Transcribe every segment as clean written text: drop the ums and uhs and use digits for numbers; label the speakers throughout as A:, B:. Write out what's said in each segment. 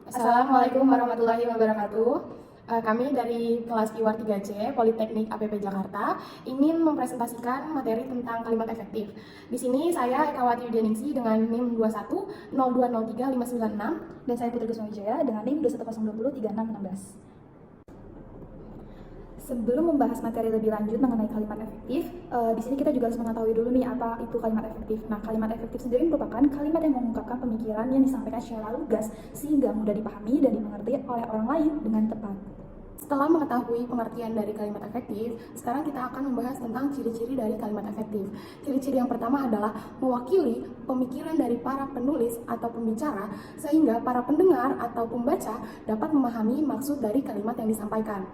A: Assalamualaikum warahmatullahi wabarakatuh. Kami dari kelas IWAR 3C Politeknik APP Jakarta ingin mempresentasikan materi tentang kalimat efektif. Di sini saya Ekawati Widyaningsi dengan NIM 21 0203 596
B: dan saya Putri Kusmawijaya dengan NIM 2102036616. Sebelum membahas materi lebih lanjut mengenai kalimat efektif, di sini kita juga harus mengetahui dulu nih apa itu kalimat efektif. Nah, kalimat efektif sendiri merupakan kalimat yang mengungkapkan pemikiran yang disampaikan secara lugas sehingga mudah dipahami dan dimengerti oleh orang lain dengan tepat.
A: Setelah mengetahui pengertian dari kalimat efektif, sekarang kita akan membahas tentang ciri-ciri dari kalimat efektif. Ciri-ciri yang pertama adalah mewakili pemikiran dari para penulis atau pembicara sehingga para pendengar atau pembaca dapat memahami maksud dari kalimat yang disampaikan.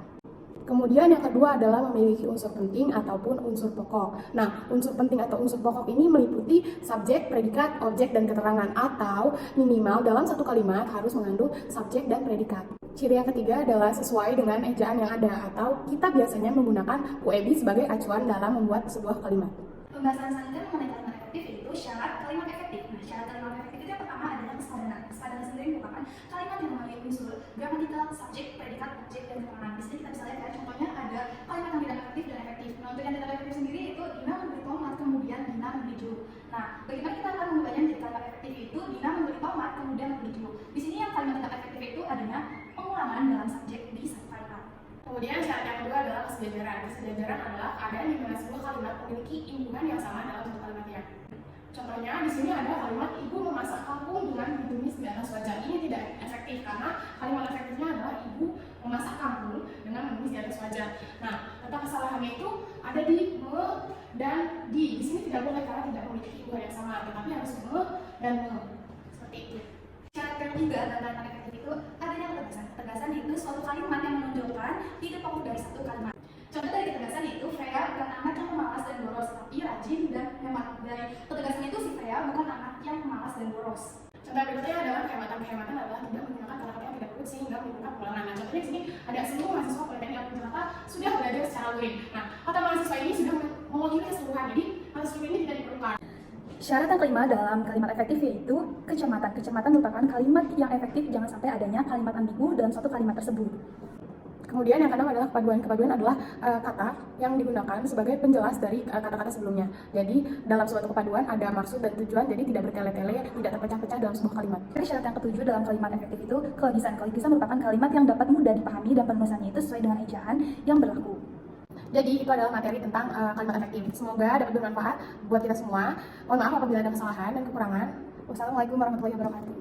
A: Kemudian yang kedua adalah memiliki unsur penting ataupun unsur pokok. Nah, unsur penting atau unsur pokok ini meliputi subjek, predikat, objek, dan keterangan atau minimal dalam satu kalimat harus mengandung subjek dan predikat. Ciri yang ketiga adalah sesuai dengan ejaan yang ada atau kita biasanya menggunakan UEBI sebagai acuan dalam membuat sebuah kalimat.
C: Pembahasan selanjutnya mengenai kalimat efektif yaitu syarat kalimat efektif. Nah, syarat kalimat efektif itu yang pertama adalah kesadaran. Kesadaran sendiri merupakan kalimat yang memiliki unsur gramatikal, subjek, predikat, objek, dan keterangan. Di sini kita bisa lihat ya, contohnya ada kalimat yang tidak efektif dan efektif. Nah, untuk yang tidak efektif sendiri itu Dina memberi tomat, kemudian Dina membeli jeruk. Nah, bagaimana kita akan mengubahnya menjadi kalimat efektif itu Dina memberi tomat, kemudian membeli jeruk. Di sini yang kalimat tidak efektif itu adanya pengulangan dalam subjek di satu kalimat.
A: Kemudian syarat yang kedua adalah kesejajaran. Kesejajaran adalah keadaan di mana sebuah kalimat memiliki indungan yang sama dalam satu kalimatnya. Contohnya di sini ada kalimat ibu memasak kangkung dengan ditumis di atas wajan. Ini tidak efektif karena kalimat efektifnya adalah ibu memasak kangkung dengan ditumis di atas wajan. Nah, kata kesalahannya itu ada di me dan di. Di sini tidak boleh karena tidak memiliki indungan yang sama, tetapi harus me dan me. Seperti itu.
C: Syarat yang ketiga dalam kalimat efektif itu adanya ketegasan. Ketegasan itu suatu kalimat yang menunjukkan titik pokok dari satu kalimat. Contoh dari ketegasan itu Freya bukan anak yang pemalas dan boros, tapi rajin dan hemat. Dari ketegasan itu si Freya bukan anak yang pemalas dan boros.
A: Contoh berikutnya adalah kehematan adalah tidak menggunakan kata-kata yang tidak perlu sehingga menimbulkan pengulangan. Nah, contohnya di sini ada seluruh mahasiswa Politeknik APP Jakarta sudah belajar secara luring. Nah, kata mahasiswa ini sudah mewakili keseluruhan, jadi mahasiswa ini tidak diperlukan.
B: Syarat yang kelima dalam kalimat efektif yaitu kecermatan. Kecermatan merupakan kalimat yang efektif jangan sampai adanya kalimat ambigu dalam suatu kalimat tersebut.
A: Kemudian yang keenam adalah kepaduan. Kepaduan adalah kata yang digunakan sebagai penjelas dari kata-kata sebelumnya. Jadi dalam suatu kepaduan ada maksud dan tujuan, jadi tidak bertele-tele, tidak terpecah-pecah dalam sebuah kalimat.
B: Syarat yang ketujuh dalam kalimat efektif itu kelebisan. Kelebisan merupakan kalimat yang dapat mudah dipahami dan penulisannya itu sesuai dengan ejaan yang berlaku.
A: Jadi itu adalah materi tentang kalimat efektif. Semoga dapat bermanfaat buat kita semua. Mohon maaf apabila ada kesalahan dan kekurangan. Wassalamualaikum warahmatullahi wabarakatuh.